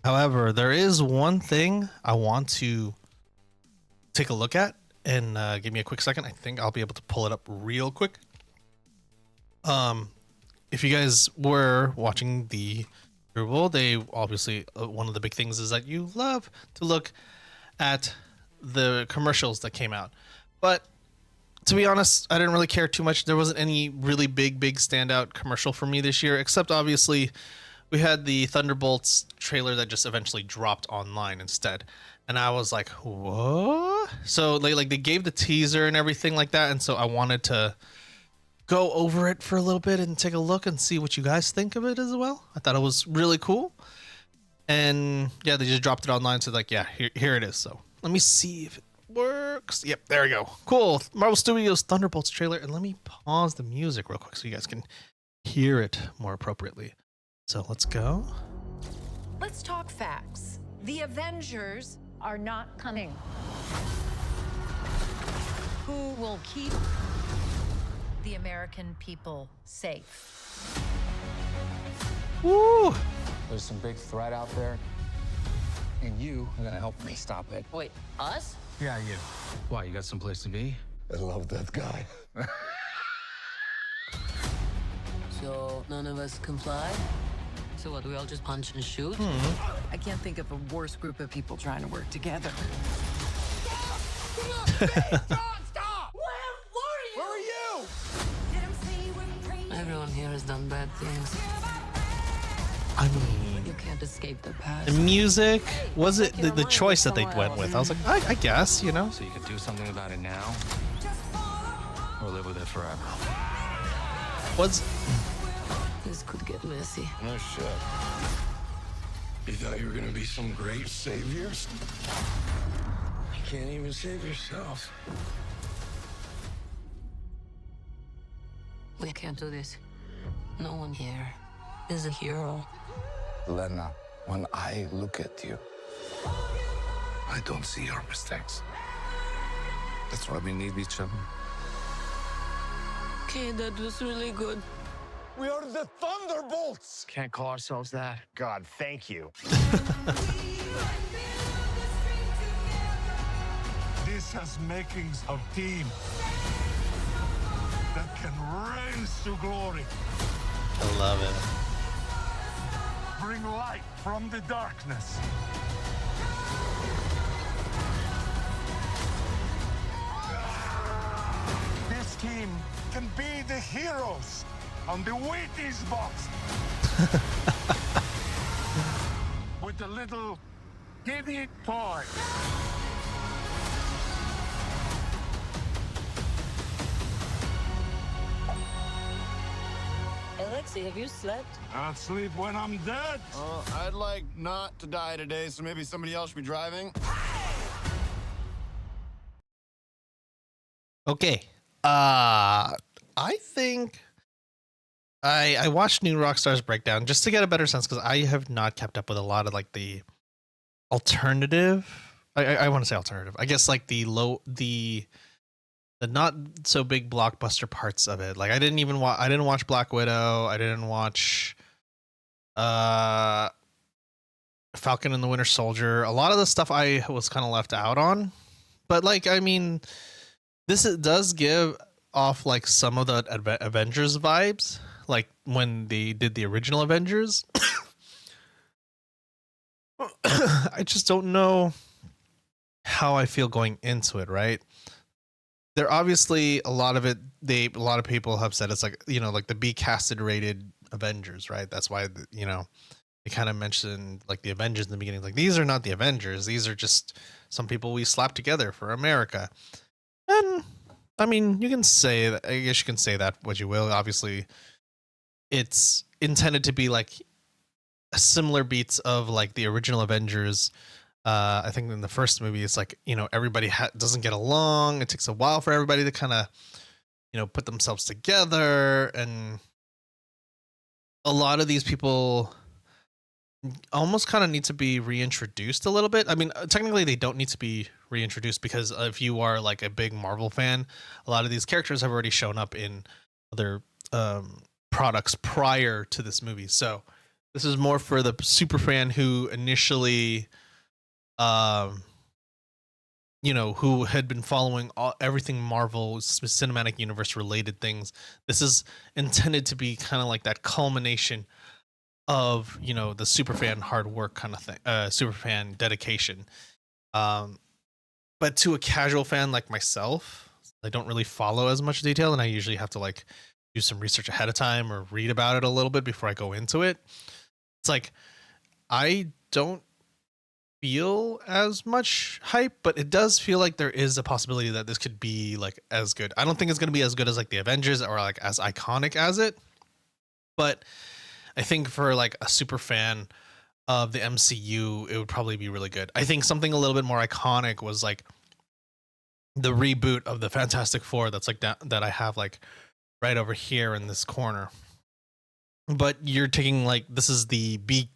However, there is one thing I want to take a look at, and give me a quick second. I think I'll be able to pull it up real quick. If you guys were watching the Super Bowl, they obviously one of the big things is that you love to look at the commercials that came out. But to be honest, I didn't really care too much. There wasn't any really big standout commercial for me this year, except obviously we had the Thunderbolts trailer that just eventually dropped online instead. And I was like, what? So they gave the teaser and everything like that. And so I wanted to go over it for a little bit and take a look and see what you guys think of it as well. I thought it was really cool. And yeah, they just dropped it online. So like, yeah, here it is. So let me see if it works. Yep, there we go. Cool. Marvel Studios Thunderbolts trailer. And let me pause the music real quick so you guys can hear it more appropriately. So let's go. Let's talk facts. The Avengers are not coming. Who will keep the American people safe? Woo! There's some big threat out there, and you are gonna help me stop it. Wait, us? Yeah, you. Why, you got someplace to be? I love that guy. So none of us comply? So what, do we all just punch and shoot? I can't think of a worse group of people trying to work together. Stop! Where are you? Everyone here has done bad things. I mean, You can't escape the the past. music, was it the choice that they went with? I was like, I guess, you know. So you could do something about it now, or live with it forever. Was This could get messy. No shit. You thought you were gonna be some great saviors? You can't even save yourself. We can't do this. No one here is a hero. Lena, when I look at you, I don't see your mistakes. That's why we need each other. Okay, that was really good. We are the Thunderbolts! Can't call ourselves that. God, thank you. This has makings of team that can rise to glory, I love it. bring light from the darkness. This team can be the heroes on the Wheaties box. With a little giddy toy. Alexei, have you slept? I'll sleep when I'm dead. I'd like not to die today, so maybe somebody else should be driving. Okay. I think I watched New Rockstar's breakdown just to get a better sense, because I have not kept up with a lot of like the alternative. I want to say alternative. I guess like the not so big blockbuster parts of it. Like I didn't watch Black Widow. I didn't watch Falcon and the Winter Soldier. A lot of the stuff I was kind of left out on. But like, I mean, does give off like some of the Avengers vibes, like when they did the original Avengers. I just don't know how I feel going into it, right? There obviously a lot of people have said it's like, you know, like the B casted rated Avengers, right? That's why, you know, they kind of mentioned like the Avengers in the beginning, like these are not the Avengers, these are just some people we slapped together for America. And I mean, you can say that, I guess you can say that what you will. Obviously, it's intended to be like a similar beats of like the original Avengers. I think in the first movie, it's like, you know, everybody doesn't get along. It takes a while for everybody to kind of, you know, put themselves together. And a lot of these people almost kind of need to be reintroduced a little bit. I mean, technically they don't need to be reintroduced, because if you are like a big Marvel fan, a lot of these characters have already shown up in other products prior to this movie. So This is more for the super fan who initially, um, who had been following everything Marvel cinematic universe related things. This is intended to be kind of like that culmination of, the super fan hard work kind of thing, super fan dedication. Um, but to a casual fan like myself, I don't really follow as much detail, and I usually have to like do some research ahead of time or read about it a little bit before I go into it. It's like I don't feel as much hype, but it does feel like there is a possibility that this could be like as good. I don't think it's going to be as good as like the Avengers or like as iconic as it, but I think for like a super fan of the MCU, it would probably be really good. I think something a little bit more iconic was like the reboot of the Fantastic Four that's like that I have like right over here in this corner. But you're taking like, this is the the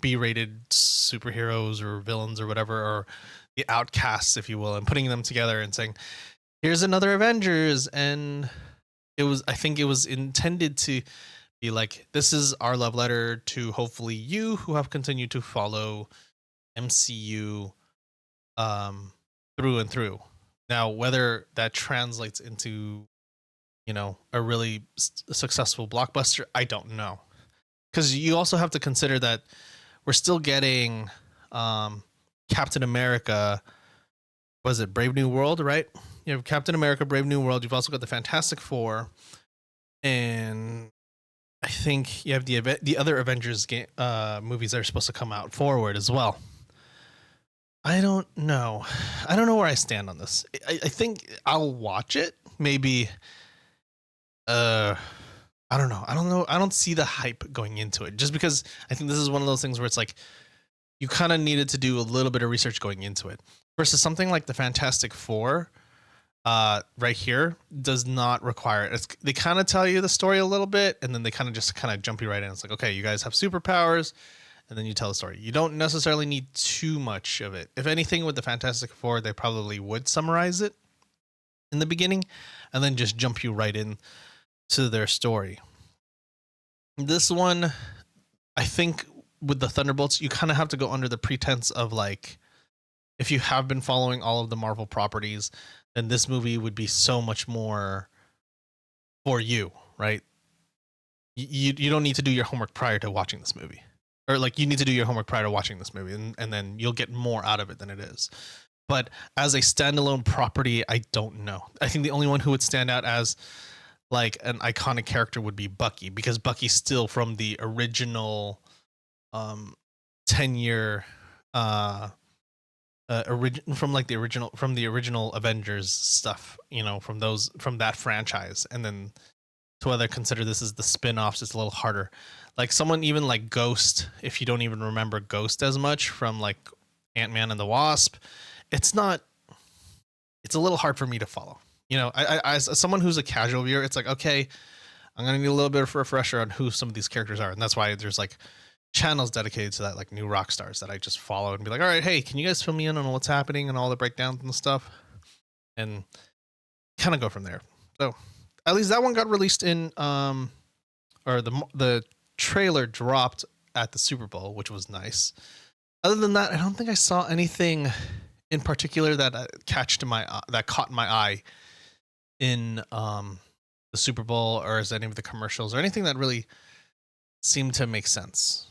B-rated superheroes or villains or whatever, or the outcasts, if you will, and putting them together and saying, here's another Avengers. And I think it was intended to be like, this is our love letter to hopefully you who have continued to follow MCU through and through. Now, whether that translates into, a really successful blockbuster, I don't know. Because you also have to consider that we're still getting Captain America. Was it Brave New World, right? You have Captain America, Brave New World. You've also got the Fantastic Four, and I think you have the other Avengers movies that are supposed to come out forward as well. I don't know. I don't know where I stand on this. I think I'll watch it. Maybe. I don't know. I don't see the hype going into it, just because I think this is one of those things where it's like you kind of needed to do a little bit of research going into it versus something like the Fantastic Four. Right here does not require it. They kind of tell you the story a little bit, and then they kind of jump you right in. It's like, okay, you guys have superpowers, and then you tell the story. You don't necessarily need too much of it. If anything, with the Fantastic Four, they probably would summarize it in the beginning, and then just jump you right in to their story. This one, I think with the Thunderbolts, you kind of have to go under the pretense of like, if you have been following all of the Marvel properties, then this movie would be so much more for you, right? You don't need to do your homework prior to watching this movie, or like you need to do your homework prior to watching this movie, and then you'll get more out of it than it is. But as a standalone property, I don't know. I think the only one who would stand out as like an iconic character would be Bucky, because Bucky's still from the original 10-year from the original Avengers stuff, from that franchise. And then to whether consider this as the spin-offs, it's a little harder. Like someone even like Ghost, if you don't even remember Ghost as much from like Ant-Man and the Wasp, it's a little hard for me to follow. I as someone who's a casual viewer, it's like, okay, I'm going to need a little bit of a refresher on who some of these characters are. And that's why there's like channels dedicated to that, like New Rock Stars, that I just follow and be like, all right, hey, can you guys fill me in on what's happening and all the breakdowns and stuff? And kind of go from there. So at least that one got released in, or the trailer dropped at the Super Bowl, which was nice. Other than that, I don't think I saw anything in particular that caught my eye in the Super Bowl, or as any of the commercials, or anything that really seemed to make sense.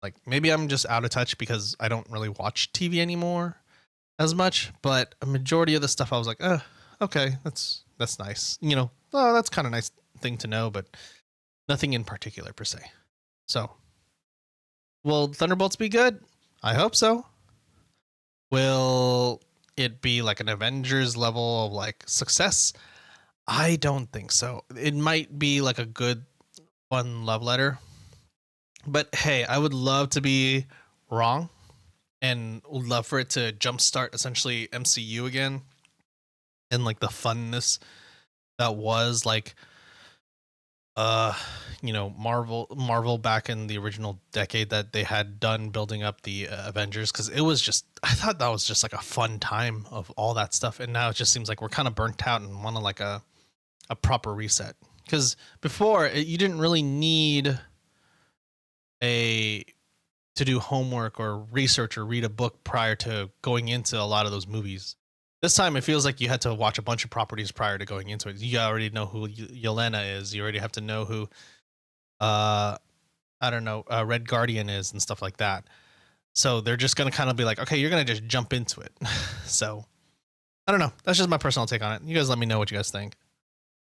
Like maybe I'm just out of touch because I don't really watch TV anymore as much, but a majority of the stuff I was like, oh, okay, that's nice. Oh, that's kind of nice thing to know, but nothing in particular per se. So, will Thunderbolts be good? I hope so. Will it be like an Avengers level of like success? I don't think so. It might be like a good, fun love letter. But hey, I would love to be wrong, and would love for it to jumpstart essentially MCU again, and like the funness that was like Marvel back in the original decade that they had done building up the Avengers, because I thought that was just like a fun time of all that stuff, and now it just seems like we're kind of burnt out and want to like a proper reset. Because before, you didn't really need to do homework or research or read a book prior to going into a lot of those movies. This time it feels like you had to watch a bunch of properties prior to going into it. You already know who Yelena is. You already have to know who I don't know, Red Guardian is and stuff like that. So they're just going to kind of be like, okay, you're going to just jump into it. So I don't know. That's just my personal take on it. You guys let me know what you guys think.